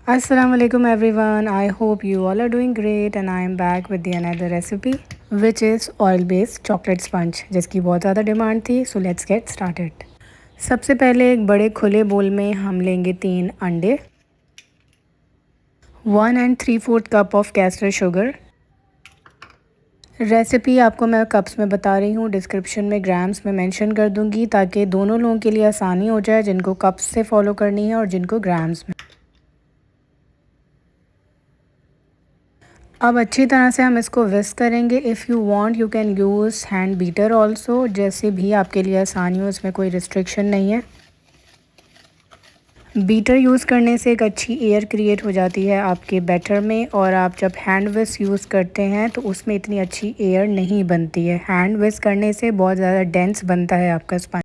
Assalamu alaikum everyone. I hope you all are doing great and I am back with the another recipe which is oil based chocolate sponge जिसकी बहुत ज़्यादा demand थी. So let's get started. सबसे पहले एक बड़े खुले बोल में हम लेंगे 3 अंडे, 1 and 3/4 cup of castor sugar. Recipe आपको मैं कप्स में बता रही हूँ, डिस्क्रिप्शन में ग्राम्स में मेंशन कर दूँगी ताकि दोनों लोगों के लिए आसानी हो जाए, जिनको कप्स से फॉलो करनी है और जिनको ग्राम्स में. अब अच्छी तरह से हम इसको विस्क करेंगे. If you want you can use hand beater also, जैसे भी आपके लिए आसानी हो, इसमें कोई रिस्ट्रिक्शन नहीं है. बीटर यूज़ करने से एक अच्छी एयर क्रिएट हो जाती है आपके बैटर में, और आप जब हैंड विस्क यूज़ करते हैं तो उसमें इतनी अच्छी एयर नहीं बनती है. हैंड विस्क करने से बहुत ज़्यादा डेंस बनता है आपका sponge.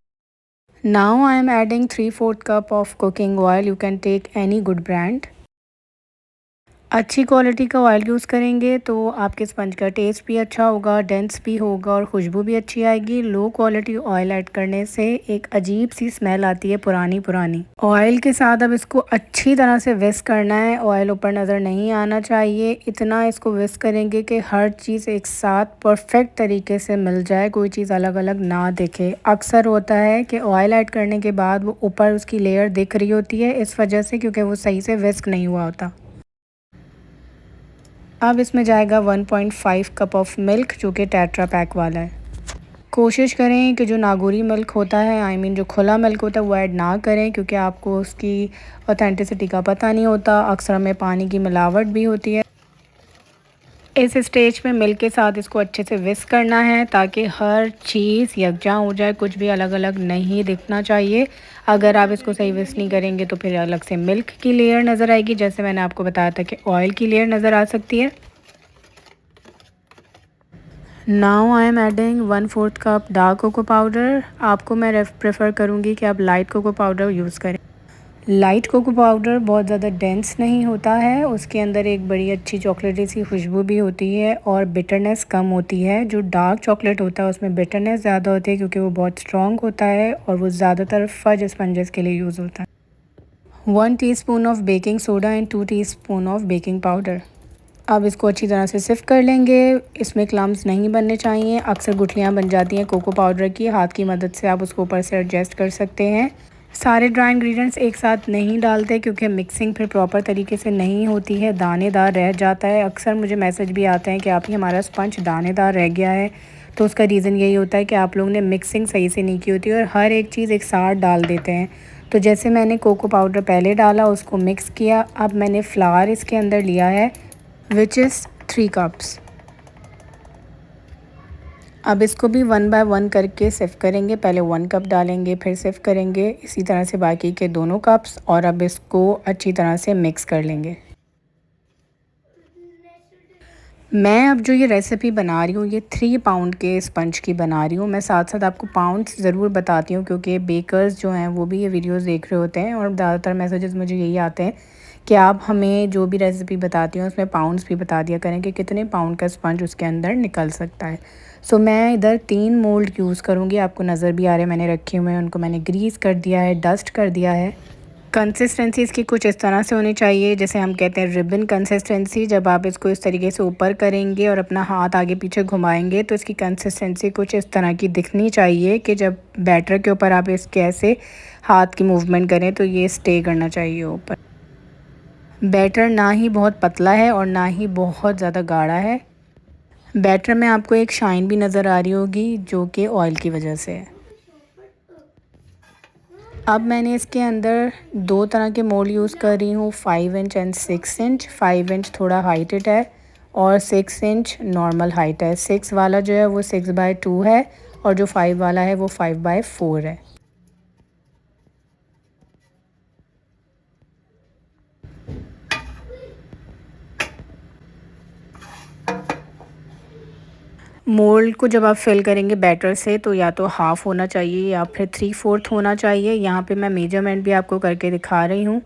Now I am adding 3/4 cup of cooking oil. You can take any good brand. अच्छी क्वालिटी का ऑयल यूज़ करेंगे तो आपके स्पंज का टेस्ट भी अच्छा होगा, डेंस भी होगा और खुशबू भी अच्छी आएगी. लो क्वालिटी ऑयल ऐड करने से एक अजीब सी स्मेल आती है, पुरानी पुरानी. ऑयल के साथ अब इसको अच्छी तरह से विस्क करना है. ऑयल ऊपर नज़र नहीं आना चाहिए. इतना इसको विस्क करेंगे कि हर चीज़ एक साथ परफेक्ट तरीके से मिल जाए, कोई चीज़ अलग अलग ना दिखे. अक्सर होता है कि ऑयल ऐड करने के बाद वो ऊपर उसकी लेयर दिख रही होती है, इस वजह से क्योंकि वो सही से विस्क नहीं हुआ होता. अब इसमें जाएगा 1.5 कप ऑफ मिल्क, जो कि टेट्रा पैक वाला है. कोशिश करें कि जो नागोरी मिल्क होता है, जो खुला मिल्क होता है, वो ऐड ना करें, क्योंकि आपको उसकी ऑथेंटिसिटी का पता नहीं होता. अक्सर में पानी की मिलावट भी होती है. इस स्टेज पे मिल्क के साथ इसको अच्छे से विस्क करना है ताकि हर चीज़ यकजा हो जाए, कुछ भी अलग अलग नहीं दिखना चाहिए. अगर आप इसको सही विस्क नहीं करेंगे तो फिर अलग से मिल्क की लेयर नज़र आएगी, जैसे मैंने आपको बताया था कि ऑयल की लेयर नज़र आ सकती है. Now I am adding 1/4 cup dark cocoa powder. आपको मैं प्रेफर करूँगी कि आप लाइट कोको पाउडर यूज़ करें. लाइट कोको पाउडर बहुत ज़्यादा डेंस नहीं होता है, उसके अंदर एक बड़ी अच्छी चॉकलेटी सी खुशबू भी होती है और बिटरनेस कम होती है. जो डार्क चॉकलेट होता है उसमें बिटरनेस ज़्यादा होती है, क्योंकि वो बहुत स्ट्रॉन्ग होता है और वो ज़्यादातर फज स्पंजेस के लिए यूज़ होता है. 1 teaspoon of baking soda and 2 teaspoon of baking powder. अब इसको अच्छी तरह से सिफ्ट कर लेंगे. इसमें क्लम्स नहीं बनने चाहिए. अक्सर गुठलियाँ बन जाती हैं कोको पाउडर की. हाथ की मदद से आप उसको ऊपर से एडजस्ट कर सकते हैं. सारे ड्राई इंग्रेडिएंट्स एक साथ नहीं डालते, क्योंकि मिक्सिंग फिर प्रॉपर तरीके से नहीं होती है, दानेदार रह जाता है. अक्सर मुझे मैसेज भी आते हैं कि आप ही हमारा स्पंज दानेदार रह गया है. तो उसका रीज़न यही होता है कि आप लोगों ने मिक्सिंग सही से नहीं की होती और हर एक चीज़ एक साथ डाल देते हैं. तो जैसे मैंने कोको पाउडर पहले डाला, उसको मिक्स किया. अब मैंने फ्लावर इसके अंदर लिया है विच इज़ 3 कप्स. अब इसको भी 1 बाय 1 करके सिफ्ट करेंगे. पहले 1 कप डालेंगे, फिर सिफ्ट करेंगे, इसी तरह से बाकी के दोनों कप्स. और अब इसको अच्छी तरह से मिक्स कर लेंगे. मैं अब जो ये रेसिपी बना रही हूँ, ये 3 पाउंड के स्पंज की बना रही हूँ. मैं साथ साथ आपको पाउंड्स ज़रूर बताती हूँ, क्योंकि बेकर्स जो हैं वो भी ये वीडियोस देख रहे होते हैं और ज़्यादातर मैसेजेस मुझे यही आते हैं कि आप हमें जो भी रेसिपी बताती हो उसमें पाउंड्स भी बता दिया करें कि कितने पाउंड का स्पंज उसके अंदर निकल सकता है. सो मैं इधर 3 मोल्ड यूज़ करूँगी. आपको नज़र भी आ रहे हैं, मैंने रखे हुए हैं. उनको मैंने ग्रीस कर दिया है, डस्ट कर दिया है. कंसिस्टेंसी इसकी कुछ इस तरह से होनी चाहिए, जैसे हम कहते हैं रिबन कंसिस्टेंसी. जब आप इसको इस तरीके से ऊपर करेंगे और अपना हाथ आगे पीछे घुमाएंगे तो इसकी कंसिस्टेंसी कुछ इस तरह की दिखनी चाहिए कि जब बैटर के ऊपर आप इसके ऐसे हाथ की मूवमेंट करें तो ये स्टे करना चाहिए ऊपर. बैटर ना ही बहुत पतला है और ना ही बहुत ज़्यादा गाढ़ा है. बैटर में आपको एक शाइन भी नज़र आ रही होगी, जो कि ऑयल की वजह से है. अब मैंने इसके अंदर 2 तरह के मोल्ड यूज़ कर रही हूँ, 5 इंच एंड 6 इंच. 5 इंच थोड़ा हाइटेड है और 6 इंच नॉर्मल हाइट है. 6 वाला जो है वो 6/2 है और जो 5 वाला है वो 5/4 है. मोल्ड को जब आप फिल करेंगे बैटर से, तो या तो हाफ़ होना चाहिए या फिर 3/4 होना चाहिए. यहाँ पे मैं मेजरमेंट भी आपको करके दिखा रही हूँ.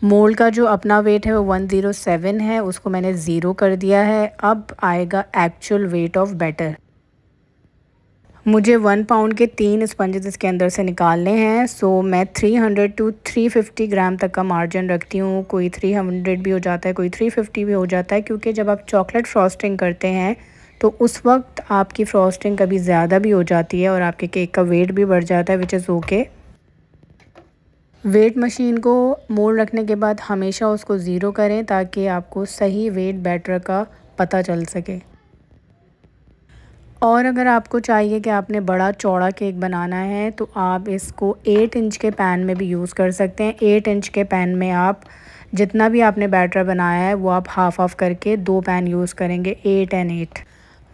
मोल्ड का जो अपना वेट है वो 107 है, उसको मैंने ज़ीरो कर दिया है. अब आएगा एक्चुअल वेट ऑफ बैटर. मुझे 1 पाउंड के 3 स्पंजेस इसके अंदर से निकालने हैं। सो मैं 300 टू 350 ग्राम तक का मार्जिन रखती हूँ। कोई 300 भी हो जाता है, कोई 350 भी हो जाता है, क्योंकि जब आप चॉकलेट फ्रॉस्टिंग करते हैं तो उस वक्त आपकी फ्रॉस्टिंग कभी ज़्यादा भी हो जाती है और आपके केक का वेट भी बढ़ जाता है, which is okay. Weight machine को मोड़ रखने के बाद हमेशा उसको ज़ीरो करें ताकि आपको सही वेट बैटर का पता चल सके। और अगर आपको चाहिए कि आपने बड़ा चौड़ा केक बनाना है तो आप इसको 8 इंच के पैन में भी यूज़ कर सकते हैं। 8 इंच के पैन में आप जितना भी आपने बैटर बनाया है वो आप हाफ़ हाफ़ करके 2 पैन यूज़ करेंगे, 8 एंड 8।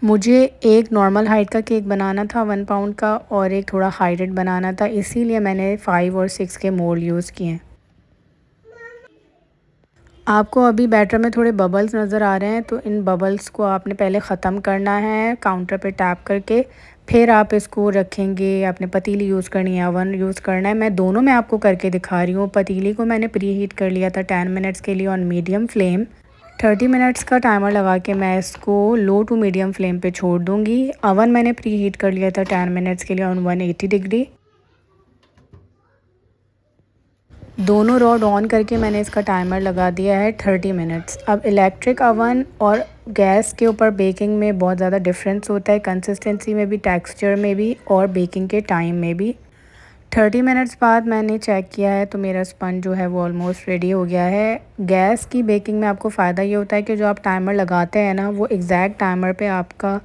मुझे एक नॉर्मल हाइट का केक बनाना था 1 पाउंड का और एक थोड़ा हाइटेड बनाना था, इसीलिए मैंने 5 और 6 के मोल्ड यूज़ किए हैं। आपको अभी बैटर में थोड़े बबल्स नज़र आ रहे हैं, तो इन बबल्स को आपने पहले ख़त्म करना है काउंटर पे टैप करके। फिर आप इसको रखेंगे, आपने पतीली यूज़ करनी है, ओवन यूज़ करना है। मैं दोनों में आपको करके दिखा रही हूँ। पतीली को मैंने प्री हीट कर लिया था 10 मिनट्स के लिए ऑन मीडियम फ्लेम। 30 मिनट्स का टाइमर लगा के मैं इसको लो टू मीडियम फ्लेम पे छोड़ दूँगी। ओवन मैंने प्री हीट कर लिया था 10 मिनट्स के लिए ऑन 180 डिग्री। दोनों रॉड ऑन करके मैंने इसका टाइमर लगा दिया है 30 मिनट्स। अब इलेक्ट्रिक अवन और गैस के ऊपर बेकिंग में बहुत ज़्यादा डिफरेंस होता है, कंसिस्टेंसी में भी, टेक्सचर में भी और बेकिंग के टाइम में भी। 30 मिनट्स बाद मैंने चेक किया है तो मेरा स्पंज जो है वो ऑलमोस्ट रेडी हो गया है। गैस की बेकिंग में आपको फ़ायदा ये होता है कि जो आप टाइमर लगाते हैं ना, वो एग्जैक्ट टाइमर पे आपका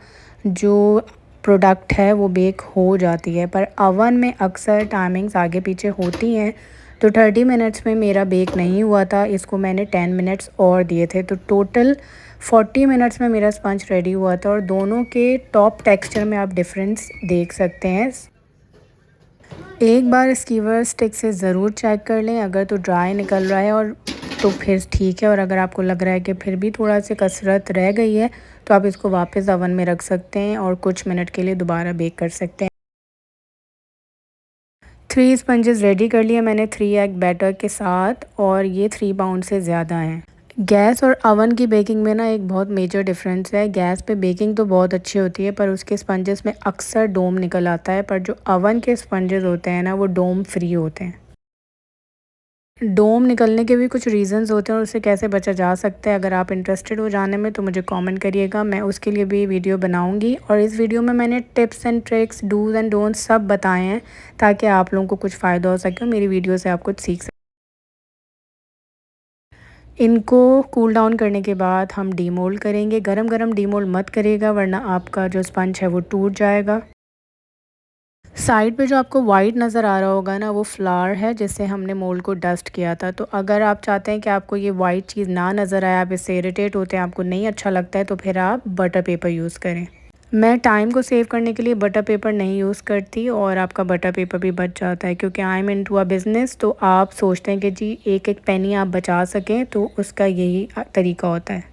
जो प्रोडक्ट है वो बेक हो जाती है। पर अवन में अक्सर टाइमिंग्स आगे पीछे होती हैं, तो 30 मिनट्स में मेरा बेक नहीं हुआ था। इसको मैंने 10 मिनट्स और दिए थे, तो टोटल 40 मिनट्स में मेरा स्पंज रेडी हुआ था। और दोनों के टॉप टेक्सचर में आप डिफरेंस देख सकते हैं। एक बार स्कीवर स्टिक से ज़रूर चेक कर लें, अगर तो ड्राई निकल रहा है और तो फिर ठीक है, और अगर आपको लग रहा है कि फिर भी थोड़ा सी कसरत रह गई है तो आप इसको वापस ओवन में रख सकते हैं और कुछ मिनट के लिए दोबारा बेक कर सकते हैं। 3 स्पंजेस रेडी कर लिए मैंने 3 एग बैटर के साथ, और ये 3 पाउंड से ज़्यादा हैं। गैस और अवन की बेकिंग में ना एक बहुत मेजर डिफरेंस है। गैस पे बेकिंग तो बहुत अच्छी होती है पर उसके स्पंजेस में अक्सर डोम निकल आता है, पर जो अवन के स्पंजेस होते हैं ना वो डोम फ्री होते हैं। डोम निकलने के भी कुछ रीज़न्स होते हैं और उससे कैसे बचा जा सकता है, अगर आप इंटरेस्टेड हो जानने में तो मुझे कमेंट करिएगा, मैं उसके लिए भी वीडियो बनाऊंगी। और इस वीडियो में मैंने tips and tricks, dos and don'ts सब बताए हैं ताकि आप लोगों को कुछ फ़ायदा हो सके और मेरी वीडियो से आप कुछ सीख सकें। इनको कूल डाउन करने के बाद हम डीमोल्ड करेंगे। गरम गरम डीमोल्ड मत करिएगा वरना आपका जो स्पंज है वो टूट जाएगा। साइड पे जो आपको वाइट नज़र आ रहा होगा ना, वो फ्लावर है जिससे हमने मोल्ड को डस्ट किया था। तो अगर आप चाहते हैं कि आपको ये वाइट चीज़ ना नज़र आए, आप इससे इरिटेट होते हैं, आपको नहीं अच्छा लगता है, तो फिर आप बटर पेपर यूज़ करें। मैं टाइम को सेव करने के लिए बटर पेपर नहीं यूज़ करती और आपका बटर पेपर भी बच जाता है, क्योंकि I am into a business. तो आप सोचते हैं कि जी एक एक पेनी आप बचा सकें, तो उसका यही तरीका होता है।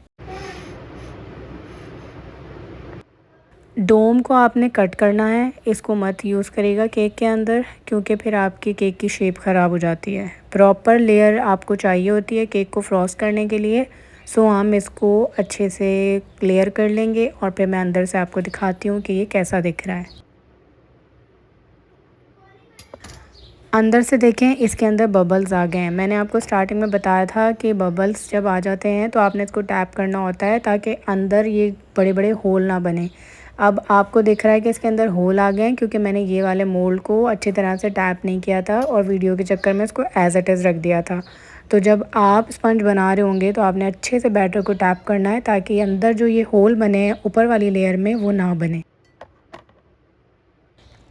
डोम को आपने कट करना है, इसको मत यूज़ करिएगा केक के अंदर, क्योंकि फिर आपकी केक की शेप ख़राब हो जाती है। प्रॉपर लेयर आपको चाहिए होती है केक को फ्रॉस्ट करने के लिए। सो हम इसको अच्छे से लेयर कर लेंगे और फिर मैं अंदर से आपको दिखाती हूँ कि ये कैसा दिख रहा है। अंदर से देखें, इसके अंदर बबल्स आ गए हैं। मैंने आपको स्टार्टिंग में बताया था कि बबल्स जब आ जाते हैं तो आपने इसको टैप करना होता है ताकि अंदर ये बड़े बड़े होल ना बने। अब आपको दिख रहा है कि इसके अंदर होल आ गए हैं, क्योंकि मैंने ये वाले मोल्ड को अच्छी तरह से टैप नहीं किया था और वीडियो के चक्कर में इसको एज इट इज़ रख दिया था। तो जब आप स्पंज बना रहे होंगे तो आपने अच्छे से बैटर को टैप करना है ताकि अंदर जो ये होल बने हैं ऊपर वाली लेयर में वो ना बने।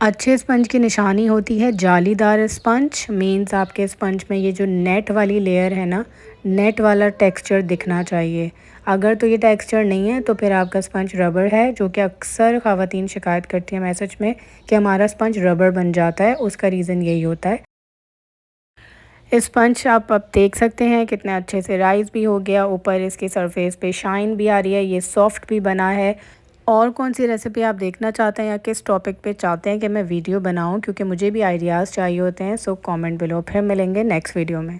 अच्छे स्पंज की निशानी होती है जालीदार स्पंज। मीन्स आपके स्पंज में ये जो नेट वाली लेयर है ना, नेट वाला टेक्सचर दिखना चाहिए। अगर तो ये टेक्सचर नहीं है तो फिर आपका स्पंज रबर है, जो कि अक्सर ख़वातीन शिकायत करती हैं मैसेज में कि हमारा स्पंज रबर बन जाता है। उसका रीज़न यही होता है। स्पंज आप अब देख सकते हैं कितने अच्छे से राइस भी हो गया, ऊपर इसकी सरफेस पे शाइन भी आ रही है, ये सॉफ्ट भी बना है। और कौन सी रेसिपी आप देखना चाहते हैं या किस टॉपिक पे चाहते हैं कि मैं वीडियो बनाऊं, क्योंकि मुझे भी आइडियाज़ चाहिए होते हैं। So comment below. फिर मिलेंगे नेक्स्ट वीडियो में।